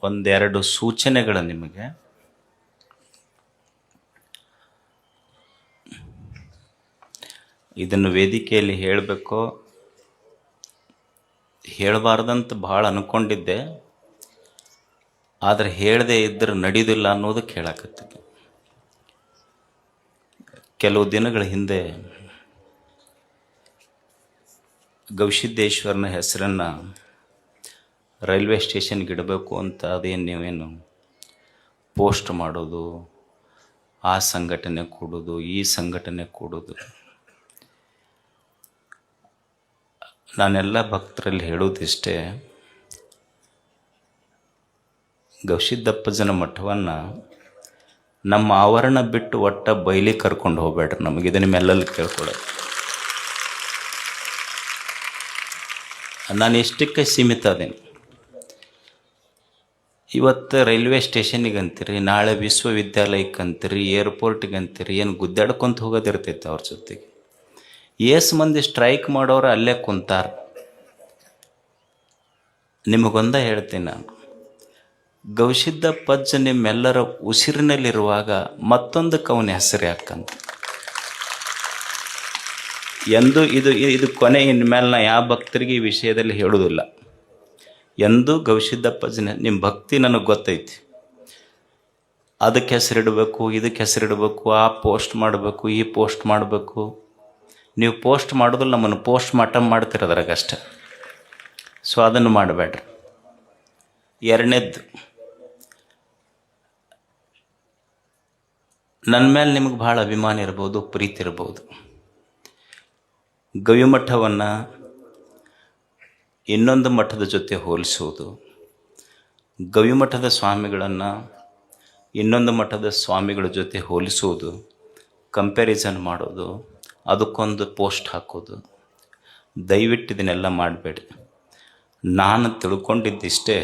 ಒಂದೆರಡು ಸೂಚನೆಗಳು ನಿಮಗೆ. ಇದನ್ನು ವೇದಿಕೆಯಲ್ಲಿ ಹೇಳಬೇಕೋ ಹೇಳಬಾರ್ದಂತ ಭಾಳ ಅಂದ್ಕೊಂಡಿದ್ದೆ, ಆದರೆ ಹೇಳದೇ ಇದ್ದರೆ ನಡೆಯೋದಿಲ್ಲ ಅನ್ನೋದಕ್ಕೆ ಹೇಳಕತ್ತಿದ್ದೆ. ಕೆಲವು ದಿನಗಳ ಹಿಂದೆ ಗವಿಸಿದ್ದೇಶ್ವರನ ಹೆಸರನ್ನು ರೈಲ್ವೆ ಸ್ಟೇಷನ್ಗೆ ಇಡಬೇಕು ಅಂತ ಅದೇನು ನೀವೇನು ಪೋಸ್ಟ್ ಮಾಡೋದು, ಆ ಸಂಘಟನೆ ಕೂಡೋದು, ಈ ಸಂಘಟನೆ ಕೂಡೋದು. ನಾನೆಲ್ಲ ಭಕ್ತರಲ್ಲಿ ಹೇಳೋದಿಷ್ಟೇ, ಗವಿಸಿದ್ದಪ್ಪಜ್ಜನ ಮಠವನ್ನು ನಮ್ಮ ಆವರಣ ಬಿಟ್ಟು ಒಟ್ಟ ಬಯಲಿ ಕರ್ಕೊಂಡು ಹೋಗ್ಬೇಡ್ರಿ. ನಮಗಿದೆ ನಿಮ್ಮೆಲ್ಲಲ್ಲಿ ಕೇಳ್ಕೊಳ್ಳೋದು. ನಾನು ಎಷ್ಟಕ್ಕೆ ಸೀಮಿತ ಅದೇನು. ಇವತ್ತು ರೈಲ್ವೆ ಸ್ಟೇಷನಿಗೆ ಅಂತೀರಿ, ನಾಳೆ ವಿಶ್ವವಿದ್ಯಾಲಯಕ್ಕೆ ಅಂತೀರಿ, ಏರ್ಪೋರ್ಟಿಗೆ ಅಂತೀರಿ, ಏನು ಗುದ್ದಾಡ್ಕೊಂತ ಹೋಗೋದಿರ್ತೈತೆ ಅವ್ರ ಜೊತೆಗೆ. ಏಸು ಮಂದಿ ಸ್ಟ್ರೈಕ್ ಮಾಡೋರು ಅಲ್ಲೇ ಕುಂತಾರ. ನಿಮಗೊಂದ ಹೇಳ್ತೀನಿ ನಾನು, ಗವಿಸಿದ್ದಪ್ಪಜ್ಜ ನಿಮ್ಮೆಲ್ಲರ ಉಸಿರಿನಲ್ಲಿರುವಾಗ ಮತ್ತೊಂದಕ್ಕೆ ಅವನ ಹೆಸರು ಯಾಕಂತ. ಎಂದು ಇದು ಕೊನೆ. ಇನ್ಮೇಲೆ ನಾ ಯಾವ ಭಕ್ತರಿಗೆ ಈ ವಿಷಯದಲ್ಲಿ ಹೇಳೋದಿಲ್ಲ. ಎಂದೂ ಗವಿಸಿದ್ದಪ್ಪಜ್ಜನ ನಿಮ್ಮ ಭಕ್ತಿ ನನಗೆ ಗೊತ್ತೈತಿ, ಅದಕ್ಕೆ ಹೆಸರಿಡಬೇಕು, ಇದಕ್ಕೆ ಹೆಸರಿಡಬೇಕು, ಆ ಪೋಸ್ಟ್ ಮಾಡಬೇಕು, ಈ ಪೋಸ್ಟ್ ಮಾಡಬೇಕು. ನೀವು ಪೋಸ್ಟ್ ಮಾಡೋದಿಲ್ಲ, ನಮ್ಮನ್ನು ಪೋಸ್ಟ್ ಮಾಡ್ತಿರೋದ್ರಾಗಷ್ಟೆ. ಸೊ ಅದನ್ನು ಮಾಡಬೇಡ್ರಿ. ಎರಡನೇದ್ದು, ನನ್ನ ಮೇಲೆ ನಿಮಗೆ ಭಾಳ ಅಭಿಮಾನ ಇರ್ಬೋದು, ಪ್ರೀತಿ ಇರ್ಬೋದು. ಗವಿಮಠವನ್ನು ಇನ್ನೊಂದು ಮಠದ ಜೊತೆ ಹೋಲಿಸುವುದು, ಗವಿಮಠದ ಸ್ವಾಮಿಗಳನ್ನು ಇನ್ನೊಂದು ಮಠದ ಸ್ವಾಮಿಗಳ ಜೊತೆ ಹೋಲಿಸುವುದು, ಕಂಪ್ಯಾರಿಸನ್ ಮಾಡೋದು, ಅದಕ್ಕೊಂದು ಪೋಸ್ಟ್ ಹಾಕೋದು, ದಯವಿಟ್ಟು ಇದನ್ನೆಲ್ಲ ಮಾಡಬೇಡಿ. ನಾನು ತಿಳ್ಕೊಂಡಿದ್ದಿಷ್ಟೇ,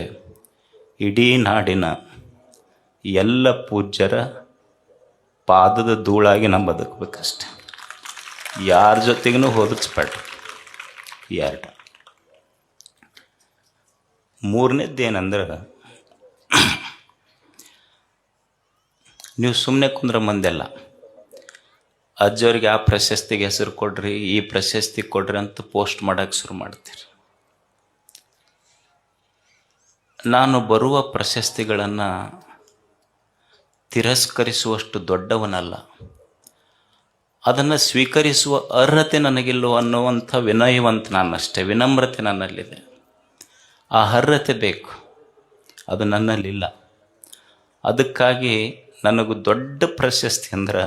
ಇಡೀ ನಾಡಿನ ಎಲ್ಲ ಪೂಜ್ಯರ ಪಾದದ ಧೂಳಾಗಿ ನಾವು ಬದುಕಬೇಕಷ್ಟೆ. ಯಾರ ಜೊತೆಗೂ ಹೋಲಿಸ್ಬೇಡ್ರಿ. ಎರಡು. ಮೂರನೇದ್ದೇನೆಂದ್ರೆ, ನೀವು ಸುಮ್ಮನೆ ಕುಂದ್ರ ಮಂದೆಲ್ಲ ಅಜ್ಜವ್ರಿಗೆ ಆ ಪ್ರಶಸ್ತಿಗೆ ಹೆಸರು ಕೊಡ್ರಿ, ಈ ಪ್ರಶಸ್ತಿ ಕೊಡ್ರಿ ಅಂತ ಪೋಸ್ಟ್ ಮಾಡೋಕ್ಕೆ ಶುರು ಮಾಡ್ತೀರಿ. ನಾನು ಬರುವ ಪ್ರಶಸ್ತಿಗಳನ್ನು ತಿರಸ್ಕರಿಸುವಷ್ಟು ದೊಡ್ಡವನಲ್ಲ, ಅದನ್ನು ಸ್ವೀಕರಿಸುವ ಅರ್ಹತೆ ನನಗಿಲ್ಲೋ ಅನ್ನುವಂಥ ವಿನಯವಂತ ನಾನಷ್ಟೇ, ವಿನಮ್ರತೆ ನನ್ನಲ್ಲಿದೆ. ಆ ಅರ್ಹತೆ ಬೇಕು, ಅದು ನನ್ನಲ್ಲಿಲ್ಲ. ಅದಕ್ಕಾಗಿ ನನಗೂ ದೊಡ್ಡ ಪ್ರಶಸ್ತಿ ಅಂದ್ರೆ,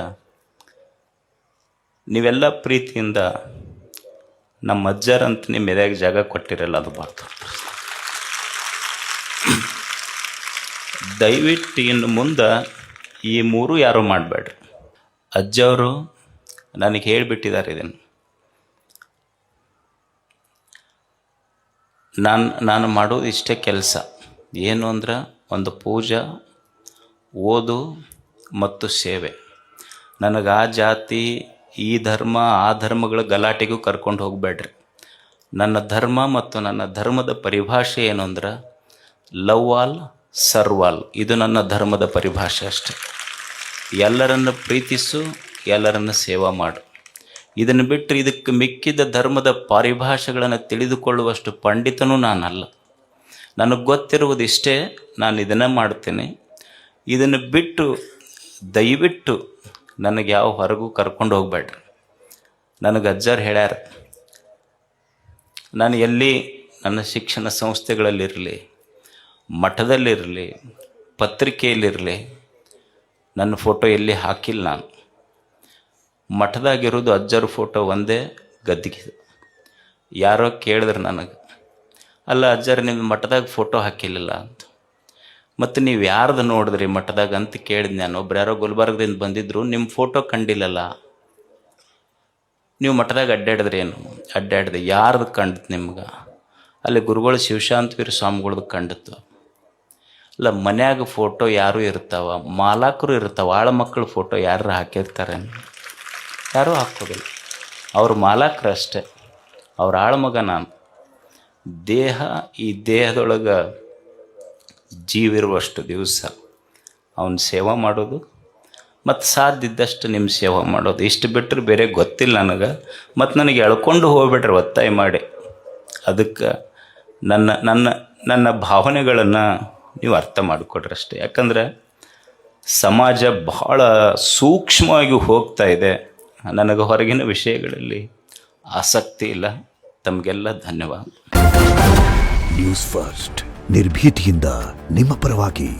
ನೀವೆಲ್ಲ ಪ್ರೀತಿಯಿಂದ ನಮ್ಮ ಅಜ್ಜರಂತ ನಿಮ್ಮ ಎದೆಗೆ ಜಾಗ ಕೊಟ್ಟಿರಲ್ಲ, ಅದು ಭಾಳ ದೊಡ್ಡ. ದಯವಿಟ್ಟು ಇನ್ನು ಮುಂದೆ ಈ ಮೂರು ಯಾರೂ ಮಾಡಬೇಡ್ರಿ. ಅಜ್ಜವರು ನನಗೆ ಹೇಳಿಬಿಟ್ಟಿದ್ದಾರೆ ಇದನ್ನು. ನಾನು ಮಾಡೋದು ಇಷ್ಟೇ ಕೆಲಸ. ಏನು ಅಂದ್ರೆ, ಒಂದು ಪೂಜೆ, ಓದು ಮತ್ತು ಸೇವೆ. ನನಗೆ ಆ ಜಾತಿ, ಈ ಧರ್ಮ, ಆ ಧರ್ಮಗಳ ಗಲಾಟೆಗೂ ಕರ್ಕೊಂಡು ಹೋಗಬೇಡ್ರಿ. ನನ್ನ ಧರ್ಮ ಮತ್ತು ನನ್ನ ಧರ್ಮದ ಪರಿಭಾಷೆ ಏನು ಅಂದ್ರೆ, ಲವ್ ಆಲ್ ಸರ್ವ್ ಆಲ್. ಇದು ನನ್ನ ಧರ್ಮದ ಪರಿಭಾಷೆ ಅಷ್ಟೆ. ಎಲ್ಲರನ್ನು ಪ್ರೀತಿಸು, ಎಲ್ಲರನ್ನು ಸೇವಾ ಮಾಡು. ಇದನ್ನು ಬಿಟ್ಟು ಇದಕ್ಕೆ ಮಿಕ್ಕಿದ ಧರ್ಮದ ಪರಿಭಾಷೆಗಳನ್ನು ತಿಳಿದುಕೊಳ್ಳುವಷ್ಟು ಪಂಡಿತನೂ ನಾನಲ್ಲ. ನನಗೆ ಗೊತ್ತಿರುವುದಿಷ್ಟೇ, ನಾನು ಇದನ್ನು ಮಾಡ್ತೇನೆ. ಇದನ್ನು ಬಿಟ್ಟು ದಯವಿಟ್ಟು ನನಗೆ ಯಾವ ಹೊರಗೂ ಕರ್ಕೊಂಡು ಹೋಗಬೇಡ್ರಿ. ನನಗೆ ಅಜ್ಜರು ಹೇಳ್ಯಾರ, ನಾನು ಎಲ್ಲಿ ನನ್ನ ಶಿಕ್ಷಣ ಸಂಸ್ಥೆಗಳಲ್ಲಿರಲಿ, ಮಠದಲ್ಲಿರಲಿ, ಪತ್ರಿಕೆಯಲ್ಲಿರಲಿ, ನನ್ನ ಫೋಟೋ ಎಲ್ಲಿ ಹಾಕಿಲ್ಲ. ನಾನು ಮಠದಾಗಿರೋದು ಅಜ್ಜರ ಫೋಟೋ ಒಂದೇ ಗದ್ದಿಗೆ. ಯಾರೋ ಕೇಳಿದ್ರೆ ನನಗೆ, ಅಲ್ಲ ಅಜ್ಜರು ನಿಮ್ಮ ಮಠದಾಗ ಫೋಟೋ ಹಾಕಿಲ್ಲ ಅಂತ. ಮತ್ತು ನೀವು ಯಾರ್ದು ನೋಡಿದ್ರಿ ಮಠದಾಗ ಅಂತ ಕೇಳಿದ್ ನಾನು. ಒಬ್ರು ಯಾರೋ ಗುಲ್ಬರ್ಗದಿಂದ ಬಂದಿದ್ರು, ನಿಮ್ಮ ಫೋಟೋ ಕಂಡಿಲ್ಲಲ್ಲ, ನೀವು ಮಠದಾಗ ಅಡ್ಡಾಡಿದ್ರೇನು? ಅಡ್ಡಾಡಿದೆ. ಯಾರ್ದು ಕಂಡಿತು ನಿಮ್ಗೆ? ಅಲ್ಲಿ ಗುರುಗಳು ಶಿವಶಾಂತವೀರ ಸ್ವಾಮಿಗಳ್ದು ಕಂಡಿತ್ತು. ಅಲ್ಲ, ಮನ್ಯಾಗ ಫೋಟೋ ಯಾರೂ ಇರ್ತಾವ, ಮಾಲಾಕರು ಇರ್ತಾವ, ಆಳ ಮಕ್ಕಳ ಫೋಟೋ ಯಾರು ಹಾಕಿರ್ತಾರೆ? ಯಾರೂ ಹಾಕೋದಿಲ್ಲ. ಅವ್ರ ಮಾಲಾಕರು ಅಷ್ಟೆ, ಅವ್ರ ಆಳ್ಮಗ ನಾನು. ದೇಹ, ಈ ದೇಹದೊಳಗೆ ಜೀವಿರುವಷ್ಟು ದಿವಸ ಅವನ ಸೇವೆ ಮಾಡೋದು ಮತ್ತು ಸಾಧ್ಯ ಇದ್ದಷ್ಟು ನಿಮ್ಮ ಸೇವೆ ಮಾಡೋದು, ಇಷ್ಟು ಬಿಟ್ಟರೆ ಬೇರೆ ಗೊತ್ತಿಲ್ಲ ನನಗೆ. ಮತ್ತು ನನಗೆ ಎಳ್ಕೊಂಡು ಹೋಗ್ಬಿಟ್ರೆ ಒತ್ತಾಯ ಮಾಡಿ. ಅದಕ್ಕೆ ನನ್ನ ನನ್ನ ನನ್ನ ಭಾವನೆಗಳನ್ನು ನೀವು ಅರ್ಥ ಮಾಡಿಕೊಡ್ರಿ ಅಷ್ಟೇ. ಯಾಕಂದರೆ ಸಮಾಜ ಬಹಳ ಸೂಕ್ಷ್ಮವಾಗಿ ಹೋಗ್ತಾ ಇದೆ. ನನಗೆ ಹೊರಗಿನ ವಿಷಯಗಳಲ್ಲಿ ಆಸಕ್ತಿ ಇಲ್ಲ. ತಮಗೆಲ್ಲ ಧನ್ಯವಾದ. ನ್ಯೂಸ್ ಫಸ್ಟ್, ನಿರ್ಭೀತಿಯಿಂದ ನಿಮ್ಮ ಪರವಾಗಿ.